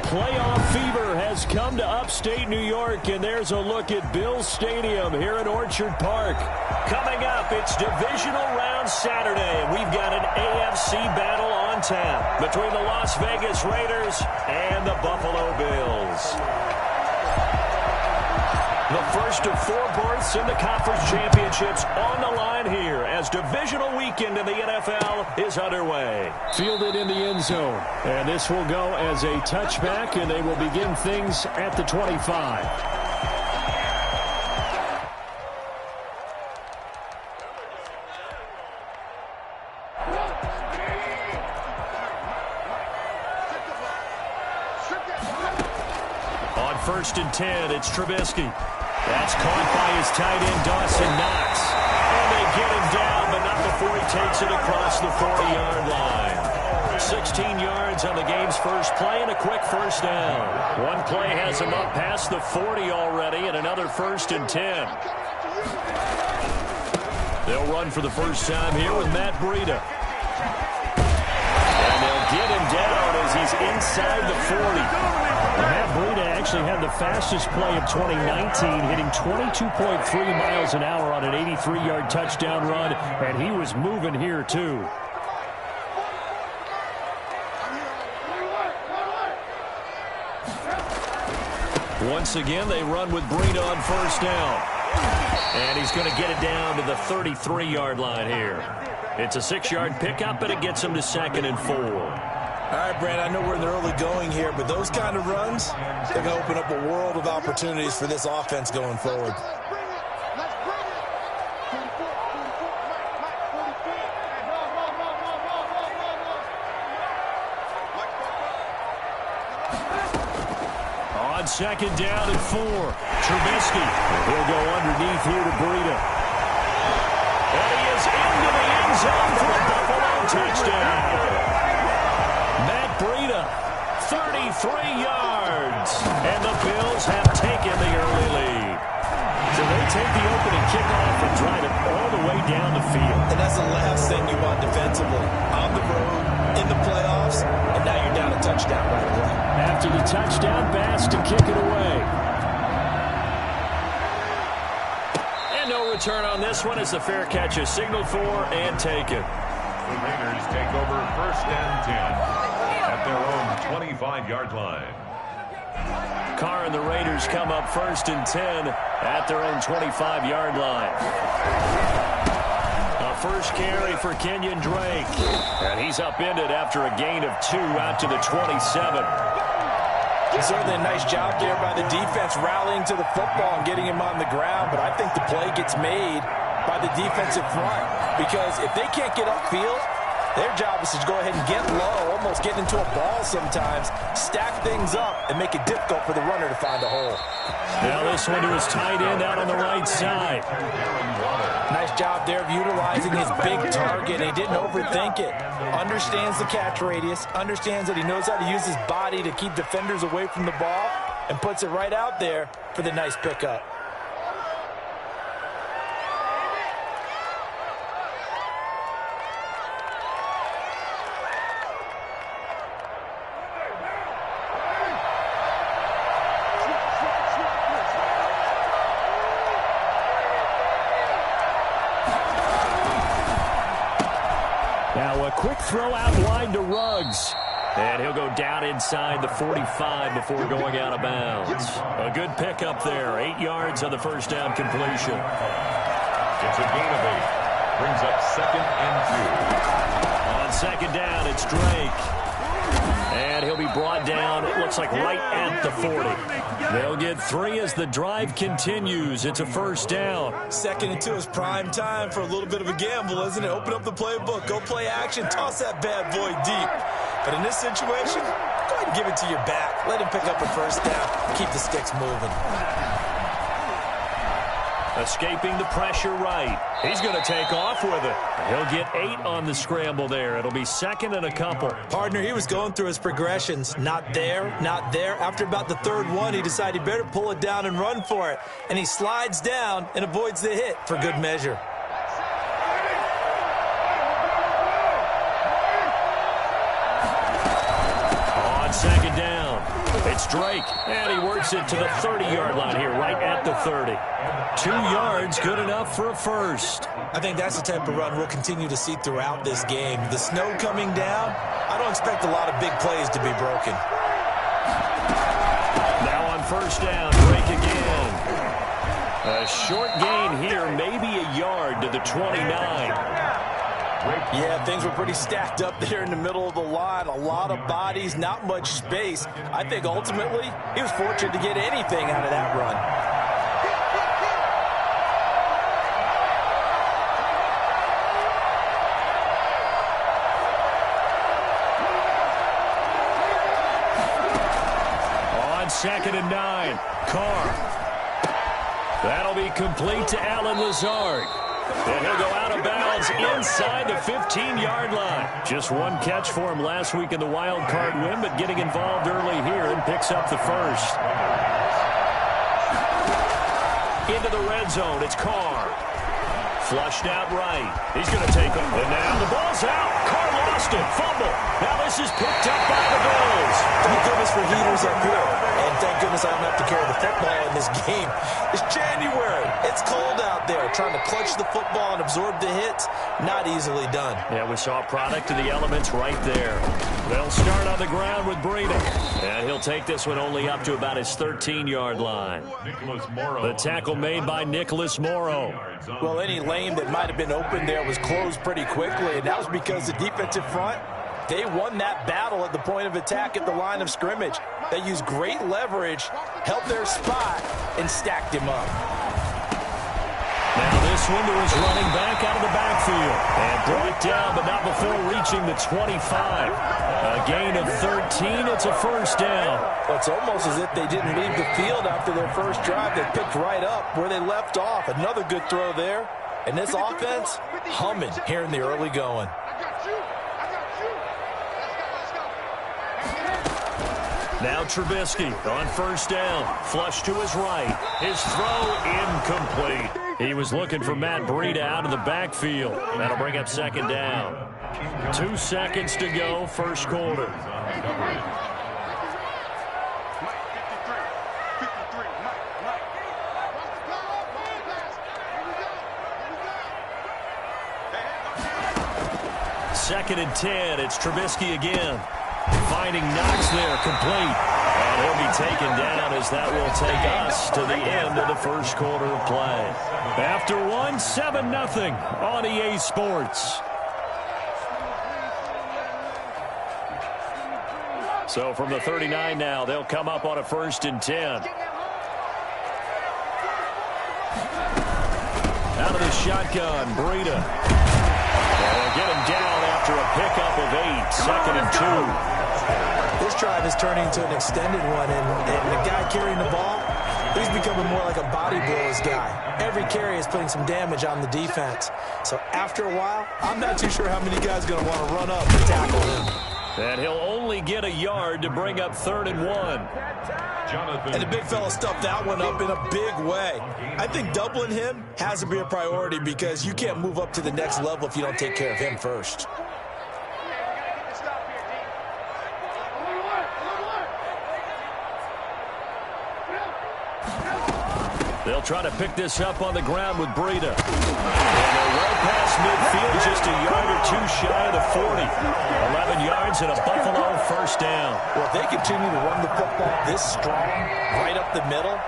Playoff fever has come to upstate New York, and there's a look at Bills Stadium here in Orchard Park. Coming up, it's divisional round Saturday, and we've got an AFC battle on tap between the Las Vegas Raiders and the Buffalo Bills. The first of 4 berths in the conference championships on the line here as divisional weekend in the NFL is underway. Fielded in the end zone, and this will go as a touchback, and they will begin things at the 25. On 1st and 10, it's Trubisky. That's caught by his tight end, Dawson Knox. And they get him down, but not before he takes it across the 40-yard line. 16 yards on the game's first play and a quick first down. One play has him up past the 40 already, and another 1st and 10. They'll run for the first time here with Matt Breida. And they'll get him down as he's inside the 40. Matt Breida actually had the fastest play of 2019, hitting 22.3 miles an hour on an 83-yard touchdown run, and he was moving here too. Once again, they run with Breida on first down. And he's going to get it down to the 33-yard line here. It's a 6-yard pickup, but it gets him to 2nd and 4. All right, Brad, I know we're in the early going here, but those kind of runs, they're going to open up a world of opportunities for this offense going forward. On 2nd down and 4, Trubisky. He'll go underneath here to Breida. And he is into the end zone for a Buffalo touchdown. Matt Breida, 33 yards. And the Bills have taken the early lead. So they take the opening kickoff and drive it all the way down the field. And that's the last thing you want defensively. On the road, in the playoffs, and now you're down a touchdown right away. After the touchdown, Bass to kick it away. And no return on this one as the fair catch is signaled for and taken. The Raiders take over 1st and 10 at their own 25-yard line. Carr and the Raiders come up 1st and 10 at their own 25-yard line. A first carry for Kenyon Drake. And he's upended after a gain of 2 out to the 27. Certainly a nice job there by the defense rallying to the football and getting him on the ground, but I think the play gets made by the defensive front because if they can't get upfield, their job is to go ahead and get low, almost get into a ball sometimes, stack things up, and make it difficult for the runner to find a hole. Now this one to his tight end out on the right side. Nice job there of utilizing his big target. He didn't overthink it. Understands the catch radius, understands that he knows how to use his body to keep defenders away from the ball, and puts it right out there for the nice pickup. Quick throw out line to Ruggs. And he'll go down inside the 45 before going out of bounds. A good pickup there. 8 yards on the first down completion. It's a gain of 8. Brings up 2nd and 2. On 2nd down, it's Drake. And he'll be brought down, it looks like right at the 40. They'll get 3 as the drive continues. It's a first down. 2nd and 2 is prime time for a little bit of a gamble, isn't it? Open up the playbook, go play action, toss that bad boy deep. But in this situation, go ahead and give it to your back. Let him pick up a first down. Keep the sticks moving. Escaping the pressure right. He's going to take off with it. He'll get 8 on the scramble there. It'll be 2nd and a couple. Partner, he was going through his progressions. Not there, not there. After about the 3rd one, he decided he better pull it down and run for it. And he slides down and avoids the hit for good measure. On 2nd down. It's Drake, and he works it to the 30-yard line here, right at the 30. 2 yards, good enough for a first. I think that's the type of run we'll continue to see throughout this game. The snow coming down, I don't expect a lot of big plays to be broken. Now on first down, Drake again. A short gain here, maybe a yard to the 29. Yeah, things were pretty stacked up there in the middle of the line. A lot of bodies, not much space. I think ultimately he was fortunate to get anything out of that run. On 2nd and 9, Carr. That'll be complete to Allen Lazard. And he'll go out of bounds inside the 15-yard line. Just one catch for him last week in the wild card win, but getting involved early here and picks up the first. Into the red zone, it's Carr. Flushed out right. He's going to take him. And now the ball's out. Carr lost it. Fumble. Now this is picked up by the Bills. Thank goodness for heaters up here. And thank goodness I don't have to carry the football in this game. It's January. It's cold out there. Trying to clutch the football and absorb the hits, not easily done. Yeah, we saw a product of the elements right there. They'll start on the ground with Breida. And he'll take this one only up to about his 13-yard line. The tackle made by Nicholas Morrow. Well, any lane that might have been open there was closed pretty quickly, and that was because the defensive front, they won that battle at the point of attack at the line of scrimmage. They used great leverage, held their spot, and stacked him up. Now this one to his running back out of the backfield. And brought down, but not before reaching the 25. A gain of 13. It's a first down. Well, it's almost as if they didn't leave the field after their first drive. They picked right up where they left off. Another good throw there. And this offense, humming here in the early going. Now Trubisky on first down. Flush to his right. His throw incomplete. He was looking for Matt Breida out of the backfield. That'll bring up second down. 2 seconds to go, first quarter. Second and 10. It's Trubisky again. Finding Knox there, complete. And he'll be taken down as that will take us to the end of the first quarter of play. After one, 7-0 on EA Sports. So from the 39 now, they'll come up on a 1st and 10. Out of the shotgun, Breida. They'll get him down after a pickup of 8, 2nd and 2. This drive is turning into an extended one, and the guy carrying the ball, he's becoming more like a body blows guy. Every carry is putting some damage on the defense. So after a while, I'm not too sure how many guys are going to want to run up and tackle him. And he'll only get a yard to bring up 3rd and 1. And the big fella stuffed that one up in a big way. I think doubling him has to be a priority because you can't move up to the next level if you don't take care of him first. They'll try to pick this up on the ground with Breida. And they're well past midfield, just a yard or 2 shy of the 40. 11 yards and a Buffalo first down. Well, if they continue to run the football this strong, right up the middle,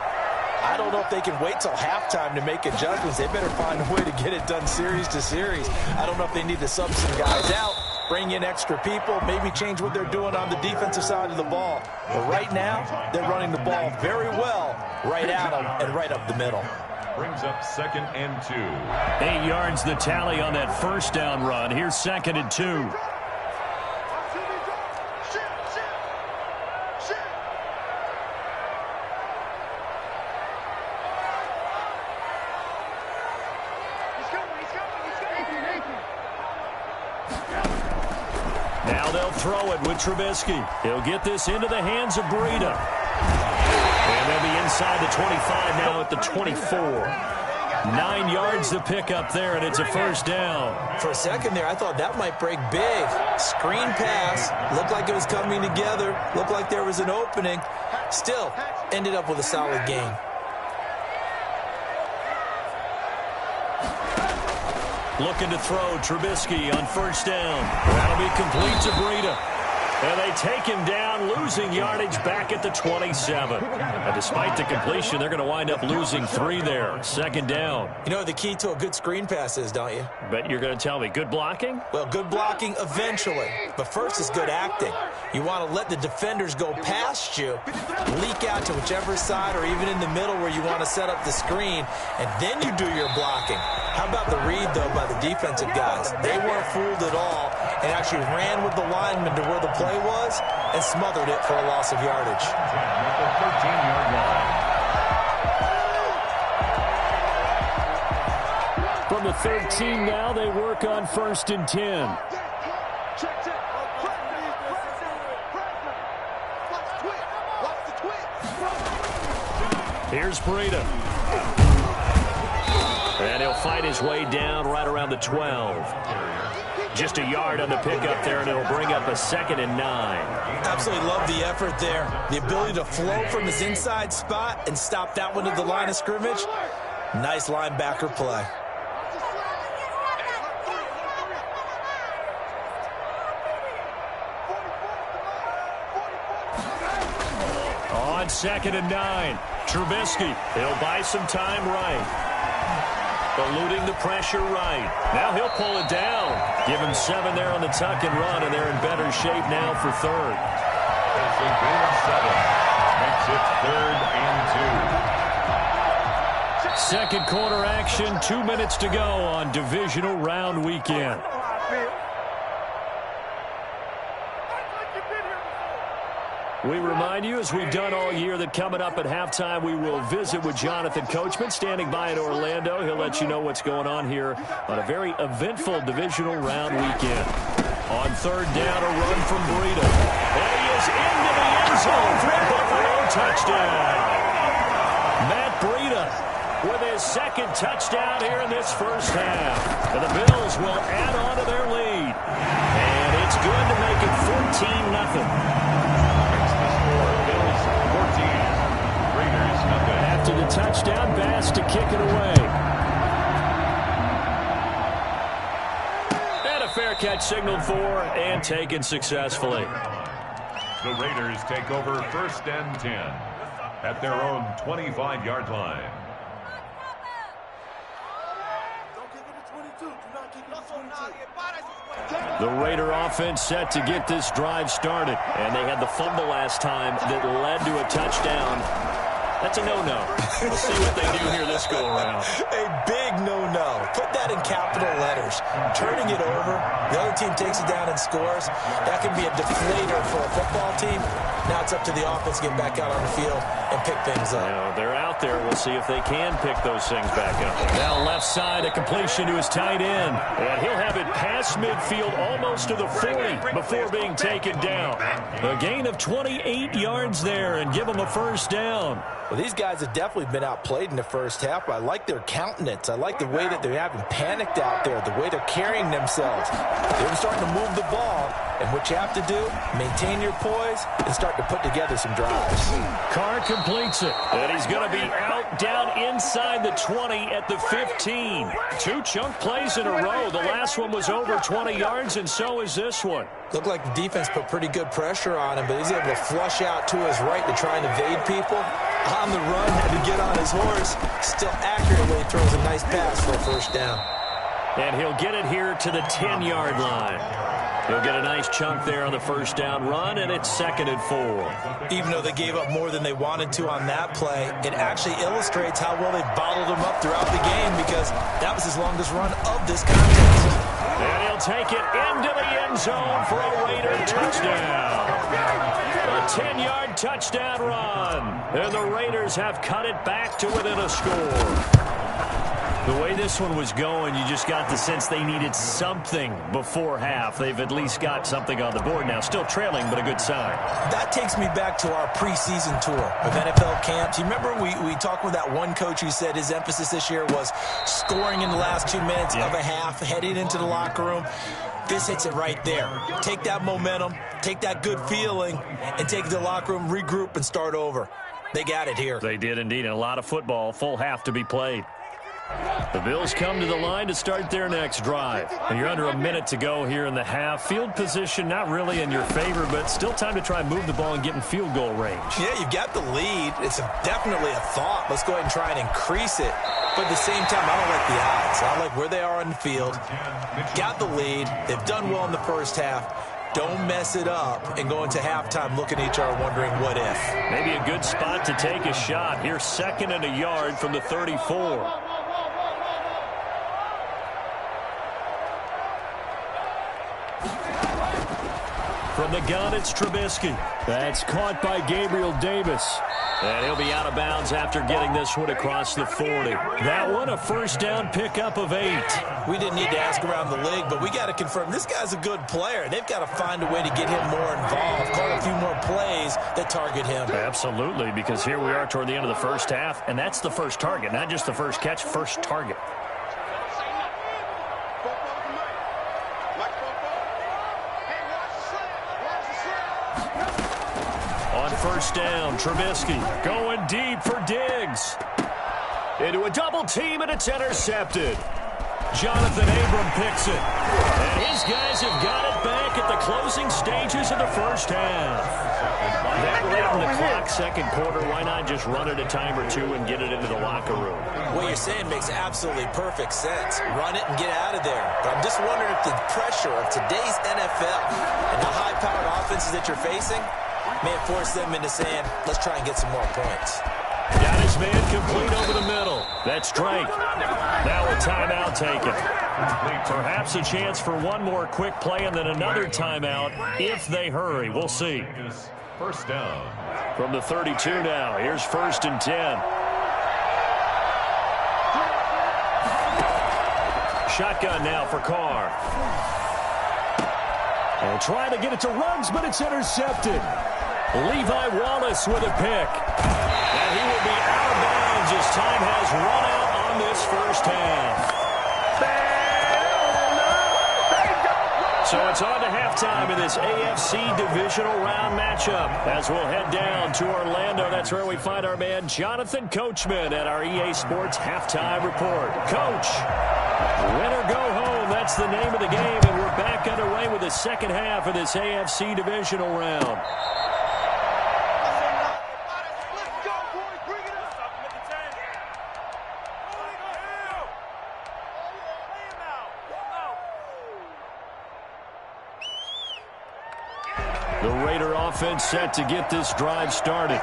I don't know if they can wait till halftime to make adjustments. They better find a way to get it done series to series. I don't know if they need to sub some guys out, bring in extra people, maybe change what they're doing on the defensive side of the ball. But right now, they're running the ball very well, right at them and right up the middle. Brings up 2nd and 2. 8 yards the tally on that first down run. Here's 2nd and 2. Now they'll throw it with Trubisky. He'll get this into the hands of Breida. And they'll be inside the 25 now at the 24. 9 yards to pick up there, and it's a first down. For a second there, I thought that might break big. Screen pass. Looked like it was coming together. Looked like there was an opening. Still, ended up with a solid gain. Looking to throw, Trubisky on first down. That'll be complete to Breida. And they take him down, losing yardage back at the 27. And despite the completion, they're going to wind up losing 3 there. Second down. You know the key to a good screen pass is, don't you? Bet you're going to tell me. Good blocking? Well, good blocking eventually. But first is good acting. You want to let the defenders go past you, leak out to whichever side or even in the middle where you want to set up the screen, and then you do your blocking. How about the read, though, by the defensive guys? They weren't fooled at all and actually ran with the lineman to where the play was and smothered it for a loss of yardage. At the 13-yard line. From the 13 now, they work on first and 10. Here's Breida. And he'll fight his way down right around the 12. Just a yard on the pickup there, and it'll bring up a 2nd and 9. Absolutely love the effort there. The ability to flow from his inside spot and stop that one at the line of scrimmage. Nice linebacker play. On 2nd and 9, Trubisky. He'll buy some time right. Eluding the pressure right. Now he'll pull it down. Give him 7 there on the tuck and run, and they're in better shape now for 3rd. It's a gain of 7. Makes it 3rd and 2. Second quarter action, 2 minutes to go on divisional round weekend. We remind you, as we've done all year, that coming up at halftime, we will visit with Jonathan Coachman, standing by in Orlando. He'll let you know what's going on here on a very eventful divisional round weekend. On 3rd down, a run from Breida. And he is into the end zone for a Buffalo touchdown. Matt Breida with his 2nd touchdown here in this first half. And the Bills will add on to their lead. And it's good to make it 14-0. After the touchdown, Bass to kick it away. And a fair catch signaled for and taken successfully. The Raiders take over 1st and 10 at their own 25-yard line. The Raider offense set to get this drive started. And they had the fumble last time that led to a touchdown. That's a no-no. We'll see what they do here this go-around. A big no-no. Put that in capital letters. Turning it over, the other team takes it down and scores. That can be a deflator for a football team. Now it's up to the offense to get back out on the field and pick things up. Yeah, they're out there. We'll see if they can pick those things back up. Now left side, a completion to his tight end. And he'll have it past midfield almost to the 40 before being taken down. A gain of 28 yards there and give him a first down. Well, these guys have definitely been outplayed in the first half. I like their countenance. I like the way that they haven't panicked out there, the way they're carrying themselves. They're starting to move the ball, and what you have to do, maintain your poise and start to put together some drives. Carr completes it, and he's going to be out down inside the 20 at the 15. 2 chunk plays in a row. The last one was over 20 yards, and so is this one. Looked like the defense put pretty good pressure on him, but he's able to flush out to his right to try and evade people. On the run, had to get on his horse. Still accurately throws a nice pass for a first down. And he'll get it here to the 10-yard line. He'll get a nice chunk there on the first down run, and it's 2nd and 4. Even though they gave up more than they wanted to on that play, it actually illustrates how well they bottled him up throughout the game, because that was his longest run of this contest. And he'll take it into the end zone for a Raider touchdown. A 10-yard touchdown run. And the Raiders have cut it back to within a score. The way this one was going, you just got the sense they needed something before half. They've at least got something on the board now. Still trailing, but a good sign. That takes me back to our preseason tour of NFL camps. You remember we talked with that one coach who said his emphasis this year was scoring in the last 2 minutes of a half, heading into the locker room. This hits it right there. Take that momentum, take that good feeling, and take it to the locker room, regroup, and start over. They got it here. They did indeed, and a lot of football, full half to be played. The Bills come to the line to start their next drive. And you're under a minute to go here in the half. Field position not really in your favor, but still time to try and move the ball and get in field goal range. Yeah, you've got the lead. It's definitely a thought. Let's go ahead and try and increase it. But at the same time, I don't like the odds. I like where they are on the field. Got the lead. They've done well in the first half. Don't mess it up and go into halftime looking at each other wondering what if. Maybe a good spot to take a shot. Here's 2nd and a yard from the 34. From the gun, it's Trubisky. That's caught by Gabriel Davis. And he'll be out of bounds after getting this one across the 40. That one, a first down pickup of 8. We didn't need to ask around the league, but we got to confirm this guy's a good player. They've got to find a way to get him more involved, call a few more plays that target him. Absolutely, because here we are toward the end of the first half, and that's the first target, not just the first catch, first target. First down, Trubisky going deep for Diggs. Into a double team, and it's intercepted. Jonathan Abram picks it. And his guys have got it back at the closing stages of the first half. That late in the clock, second quarter, why not just run it a time or two and get it into the locker room? What you're saying makes absolutely perfect sense. Run it and get out of there. But I'm just wondering if the pressure of today's NFL and the high-powered offenses that you're facing may have forced them into saying, let's try and get some more points. Got his man complete over the middle. That's Drake. Now a timeout taken. Perhaps a chance for one more quick play and then another timeout if they hurry. We'll see. First down. From the 32 now, here's 1st and 10. Shotgun now for Carr. And trying to get it to Ruggs, but it's intercepted. Levi Wallace with a pick. And he will be out of bounds as time has run out on this first half. So it's on to halftime in this AFC divisional round matchup. As we'll head down to Orlando, that's where we find our man Jonathan Coachman at our EA Sports Halftime Report. Coach, win or go home, that's the name of the game, and we're back underway with the second half of this AFC divisional round. The Raider offense set to get this drive started.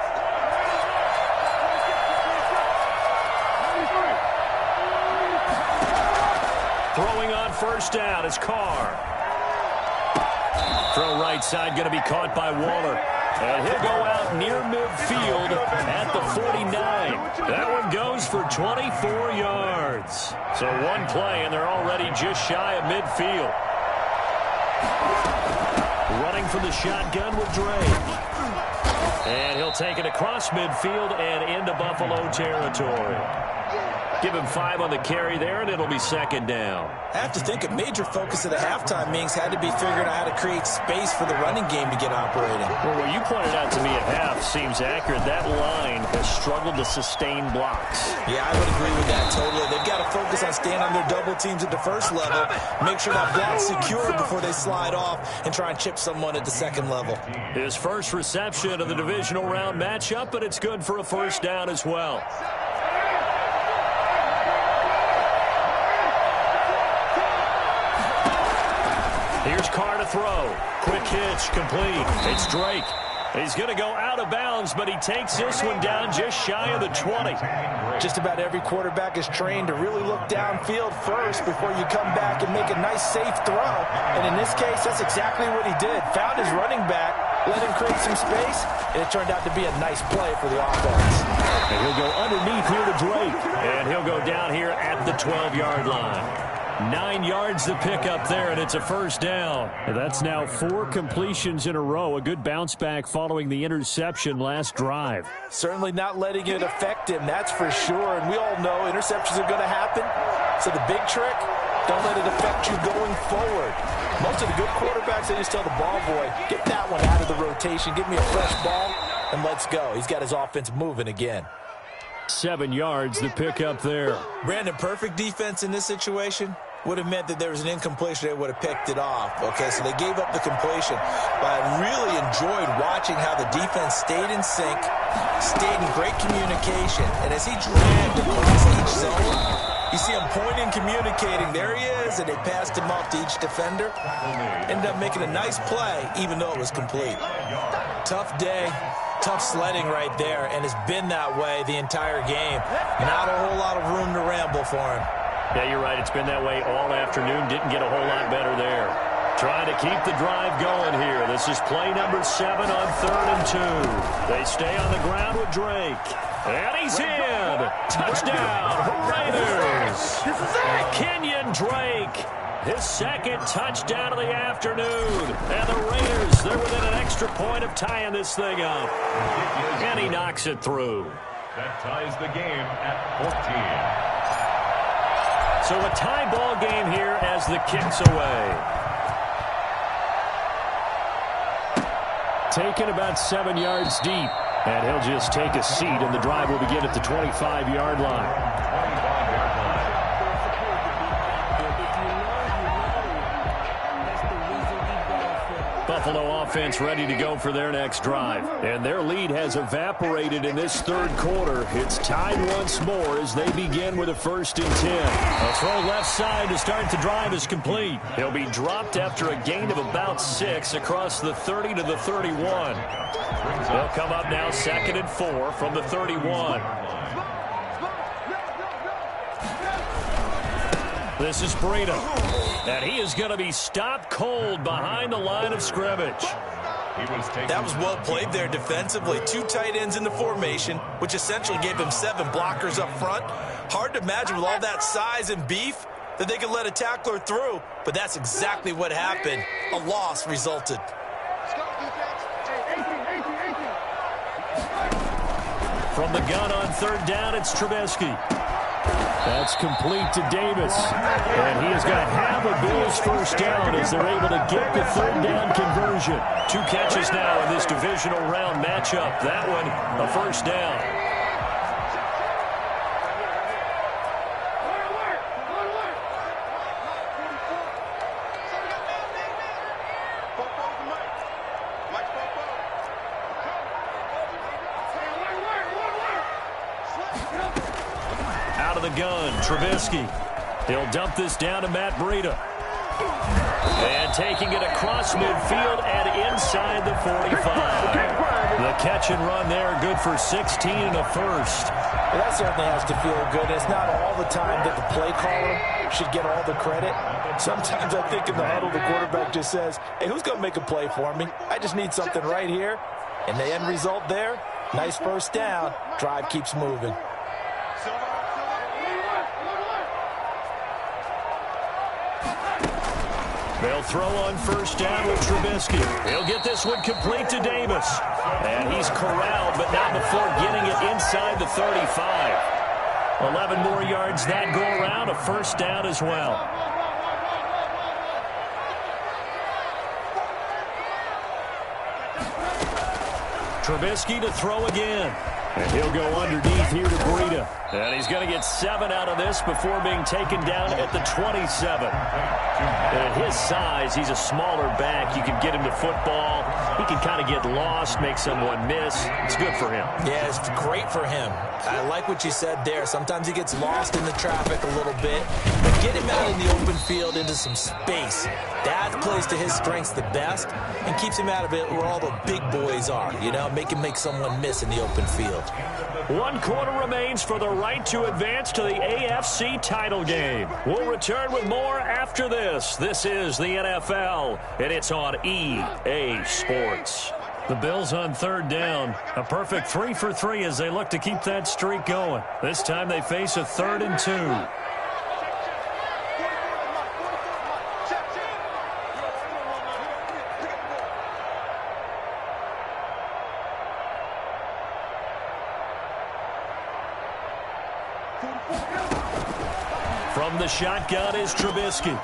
Throwing on first down is Carr. Throw right side going to be caught by Waller. And he'll go out near midfield at the 49. That one goes for 24 yards. So one play, and they're already just shy of midfield. Running from the shotgun with Drake. And he'll take it across midfield and into Buffalo territory. Give him 5 on the carry there, and it'll be second down. I have to think a major focus of the halftime meetings had to be figuring out how to create space for the running game to get operating. Well, what you pointed out to me at half seems accurate. That line has struggled to sustain blocks. Yeah, I would agree with that totally. They've got to focus on staying on their double teams at the first level, make sure that block's secure before they slide off and try and chip someone at the second level. His first reception of the divisional round matchup, but it's good for a first down as well. Here's Carr to throw. Quick hitch, complete. It's Drake. He's going to go out of bounds, but he takes this one down just shy of the 20. Just about every quarterback is trained to really look downfield first before you come back and make a nice, safe throw. And in this case, that's exactly what he did. Found his running back, let him create some space, and it turned out to be a nice play for the offense. And he'll go underneath here to Drake. And he'll go down here at the 12-yard line. 9 yards to pick up there, and it's a first down. And that's now 4 completions in a row. A good bounce back following the interception last drive. Certainly not letting it affect him, that's for sure. And we all know interceptions are going to happen. So the big trick, don't let it affect you going forward. Most of the good quarterbacks, they just tell the ball boy, get that one out of the rotation, give me a fresh ball, and let's go. He's got his offense moving again. 7 yards to pick up there. Brandon, perfect defense in this situation would have meant that there was an incompletion. They would have picked it off. Okay, so they gave up the completion. But I really enjoyed watching how the defense stayed in sync, stayed in great communication. And as he dragged across each zone, you see him pointing, communicating. There he is, and they passed him off to each defender. Ended up making a nice play, even though it was complete. Tough day. Tough sledding right there, and it's been that way the entire game. Not a whole lot of room to ramble for him. Yeah, you're right. It's been that way all afternoon. Didn't get a whole lot better there. Trying to keep the drive going here. This is play number 7 on 3rd and 2. They stay on the ground with Drake. And he's in. Touchdown, Raiders. Kenyon Drake. His second touchdown of the afternoon. And the Raiders, they're within an extra point of tying this thing up. And he knocks it through. That ties the game at 14. So a tie ball game here as the kick's away. Taken about 7 yards deep. And he'll just take a seat, and the drive will begin at the 25-yard line. Buffalo offense ready to go for their next drive. And their lead has evaporated in this third quarter. It's tied once more as they begin with a 1st and 10. A throw left side to start the drive is complete. He'll be dropped after a gain of about 6 across the 30 to the 31. They'll come up now 2nd and 4 from the 31. This is Breida. And he is going to be stopped cold behind the line of scrimmage. That was well played there defensively. 2 tight ends in the formation, which essentially gave him 7 blockers up front. Hard to imagine with all that size and beef that they could let a tackler through, but that's exactly what happened. A loss resulted. From the gun on 3rd down, it's Trubisky. That's complete to Davis. And he is going to have a Bills first down as they're able to get the 3rd down conversion. 2 catches now in this divisional round matchup. That one, a first down. Gun, Trubisky. He'll dump this down to Matt Breida. And taking it across midfield and inside the 45. The catch and run there, good for 16 and a first. Well, that certainly has to feel good. It's not all the time that the play caller should get all the credit. Sometimes I think in the huddle, the quarterback just says, hey, who's going to make a play for me? I just need something right here. And the end result there, nice first down. Drive keeps moving. They'll throw on 1st down with Trubisky. He'll get this one complete to Davis. And he's corralled, but not before getting it inside the 35. 11 more yards that go around, a first down as well. Trubisky to throw again. And he'll go underneath here to Breida. And he's going to get 7 out of this before being taken down at the 27. And at his size, he's a smaller back. You can get him to football. He can kind of get lost, make someone miss. It's good for him. Yeah, it's great for him. I like what you said there. Sometimes he gets lost in the traffic a little bit. But get him out in the open field into some space. That plays to his strengths the best and keeps him out of it where all the big boys are. You know, make him make someone miss in the open field. 1 quarter remains for the right to advance to the AFC title game. We'll return with more after this. This is the NFL, and it's on EA Sports. The Bills on third down. A perfect 3 for 3 as they look to keep that streak going. This time they face a 3rd and 2. From the shotgun is Trubisky.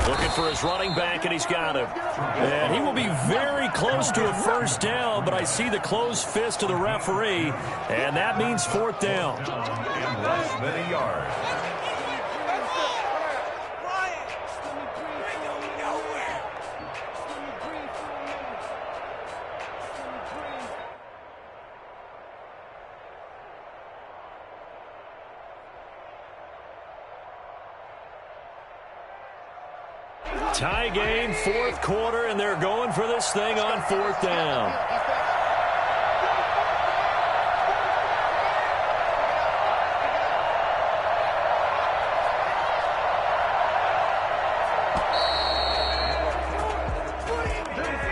Looking for his running back, and he's got him. And he will be very close to a first down, but I see the closed fist of the referee, and that means 4th down. In less than a yard. Tie game, 4th quarter, and they're going for this thing on 4th down.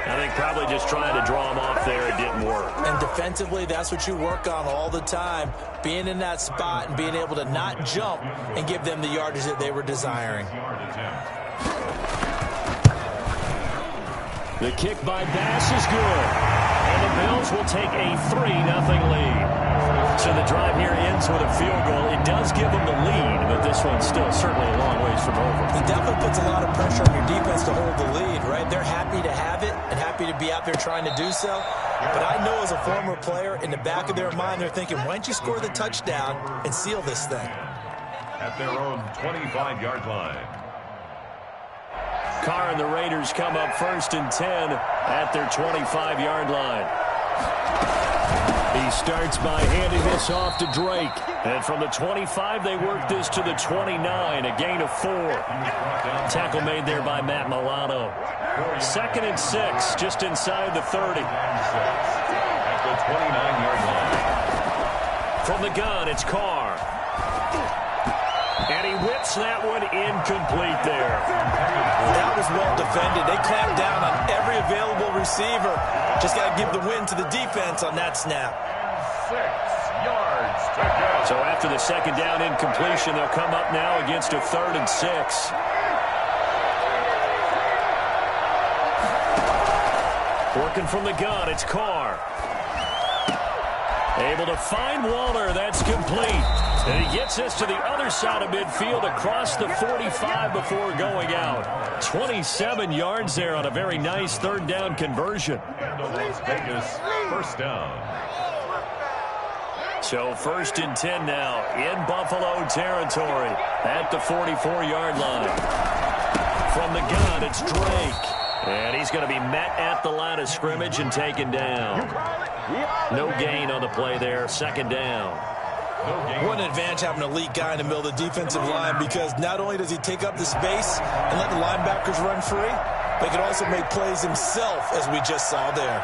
I think probably just trying to draw him off there, it didn't work. And defensively, that's what you work on all the time. Being in that spot and being able to not jump and give them the yardage that they were desiring. The kick by Bass is good. And the Bills will take a 3-0 lead. So the drive here ends with a field goal. It does give them the lead, but this one's still certainly a long ways from over. It definitely puts a lot of pressure on your defense to hold the lead, right? They're happy to have it and happy to be out there trying to do so. But I know as a former player, in the back of their mind, they're thinking, why don't you score the touchdown and seal this thing? At their own 25-yard line. Carr and the Raiders come up 1st and 10 at their 25-yard line. He starts by handing this off to Drake. And from the 25, they work this to the 29, a gain of 4. Tackle made there by Matt Milano. 2nd and 6, just inside the 30. At the 29-yard line. From the gun, it's Carr. And he whips that one incomplete there. That was well defended. They clamped down on every available receiver. Just got to give the win to the defense on that snap. 6 yards to go. So after the 2nd down incompletion, they'll come up now against a 3rd and 6. Working from the gun, it's Carr. Able to find Waller. That's complete. And he gets us to the other side of midfield across the 45 before going out. 27 yards there on a very nice 3rd down conversion. Las Vegas, 1st down. So 1st and 10 now in Buffalo territory at the 44-yard line. From the gun, it's Drake. And he's going to be met at the line of scrimmage and taken down. No gain on the play there. 2nd down. What an advantage having an elite guy in the middle of the defensive line, because not only does he take up the space and let the linebackers run free, but he can also make plays himself, as we just saw there.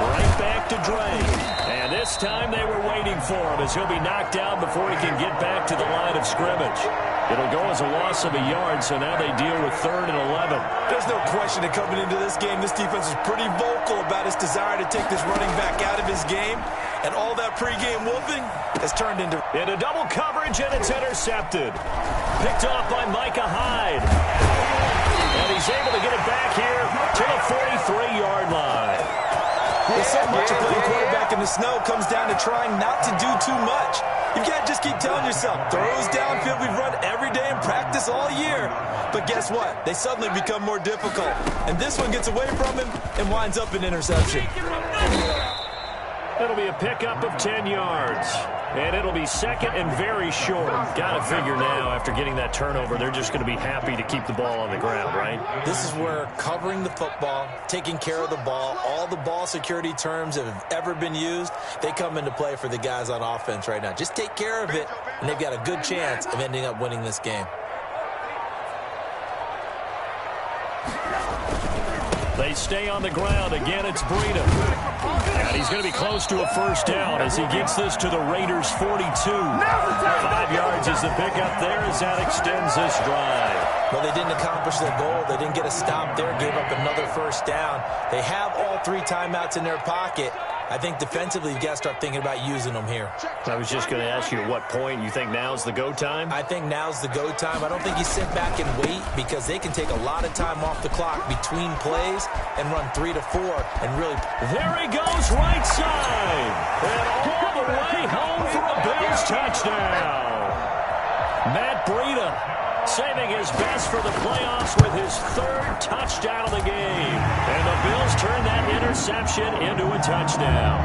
Right back to Drake. And this time they were waiting for him as he'll be knocked down before he can get back to the line of scrimmage. It'll go as a loss of a yard, so now they deal with 3rd and 11. There's no question that coming into this game, this defense is pretty vocal about its desire to take this running back out of his game. And all that pregame wolfing has turned into double coverage, and it's intercepted. Picked off by Micah Hyde. And he's able to get it back here to the 43-yard line. So much of playing quarterback in the snow comes down to trying not to do too much. You can't just keep telling yourself, throws downfield we've run every day in practice all year. But guess what? They suddenly become more difficult. And this one gets away from him and winds up an interception. It'll be a pickup of 10 yards. And it'll be 2nd and very short. Got to figure now, after getting that turnover, they're just going to be happy to keep the ball on the ground, right? This is where covering the football, taking care of the ball, all the ball security terms that have ever been used, they come into play for the guys on offense right now. Just take care of it, and they've got a good chance of ending up winning this game. They stay on the ground. Again, it's Breida. And he's going to be close to a first down as he gets this to the Raiders' 42. 5 yards is the pickup there as that extends this drive. Well, they didn't accomplish their goal. They didn't get a stop there, gave up another first down. They have all 3 timeouts in their pocket. I think defensively, you've got to start thinking about using them here. I was just going to ask you at what point you think now's the go time? I think now's the go time. I don't think you sit back and wait because they can take a lot of time off the clock between plays and run 3 to 4 and really. There he goes, right side. And all the way home for a Bills touchdown. Matt Breida saving his best for the playoffs with his 3rd touchdown of the game. And the Bills turn that interception into a touchdown.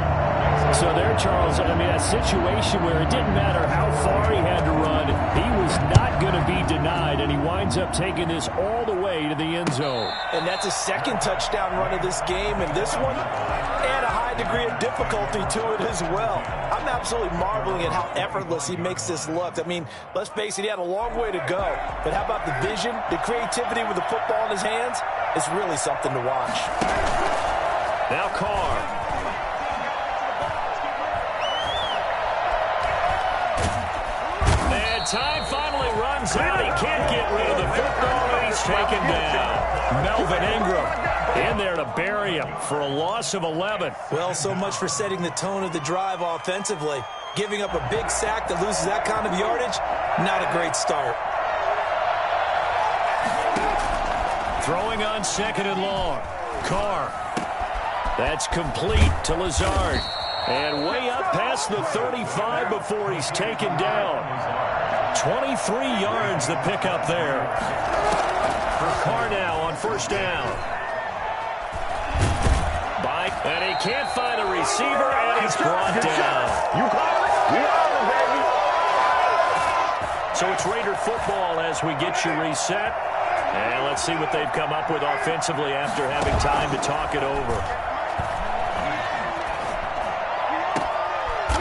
So there, Charles, I mean, a situation where it didn't matter how far he had to run, he was not going to be denied, and he winds up taking this all the way to the end zone. And that's a 2nd touchdown run of this game, and this one had a high degree of difficulty to it as well. I'm absolutely marveling at how effortless he makes this look. I mean, let's face it, he had a long way to go. But how about the vision, the creativity with the football in his hands? It's really something to watch. Now Carr. And time finally runs out. He can't get rid of the football, and he's taken down. Melvin Ingram in there to bury him for a loss of 11. Well, so much for setting the tone of the drive offensively. Giving up a big sack that loses that kind of yardage, not a great start. Throwing on 2nd and long. Carr. That's complete to Lazard. And way up past the 35 before he's taken down. 23 yards the pickup there. For Carr now on 1st down. And he can't find a receiver, and he's brought down. You call it? We are, baby. So it's Raider football as we get you reset. And let's see what they've come up with offensively after having time to talk it over.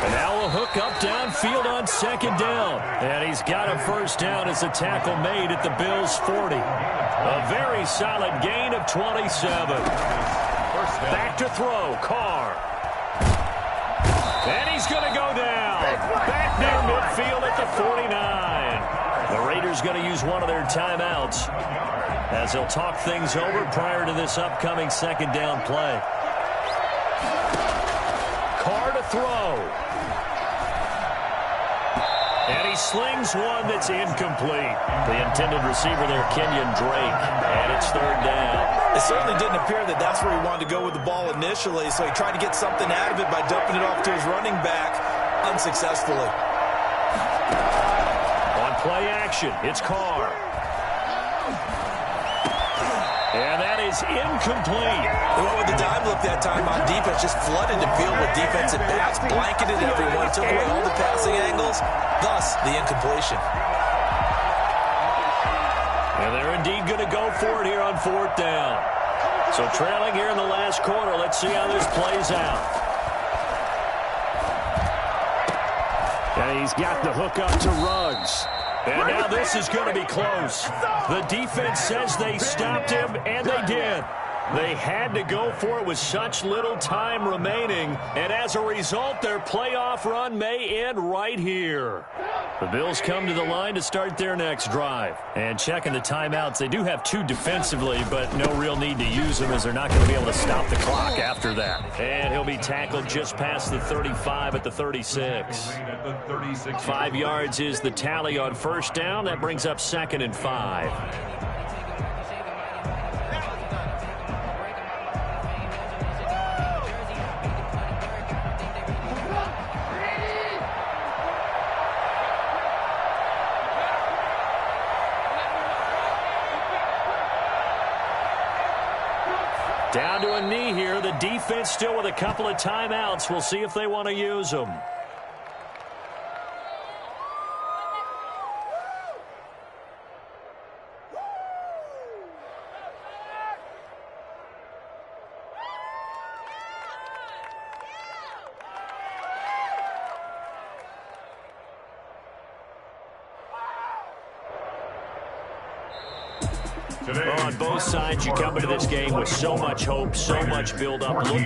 And now a hook up downfield on 2nd down. And he's got a 1st down as a tackle made at the Bills' 40. A very solid gain of 27. Back to throw, Carr. And he's going to go down. Back near midfield at the 49. The Raiders going to use one of their timeouts as they'll talk things over prior to this upcoming 2nd down play. Carr to throw. And he slings one that's incomplete. The intended receiver there, Kenyon Drake. And it's 3rd down. It certainly didn't appear that that's where he wanted to go with the ball initially, so he tried to get something out of it by dumping it off to his running back unsuccessfully. On play action, it's Carr. And that is incomplete. Well, with the dime look that time on defense, just flooded the field with defensive backs, blanketed everyone, took away all the passing angles, thus the incompletion. And they're indeed going to go for it here on 4th down. So trailing here in the last quarter. Let's see how this plays out. And he's got the hook up to Ruggs. And now this is going to be close. The defense says they stopped him, and they did. They had to go for it with such little time remaining, and as a result, their playoff run may end right here. The Bills come to the line to start their next drive. And checking the timeouts, they do have 2 defensively, but no real need to use them as they're not going to be able to stop the clock after that. And he'll be tackled just past the 35 at the 36. 5 yards is the tally on 1st down. That brings up 2nd and 5. Down to a knee here. The defense still with a couple of timeouts. We'll see if they want to use them. On both sides, you come into this game with so much hope, so much build-up, looking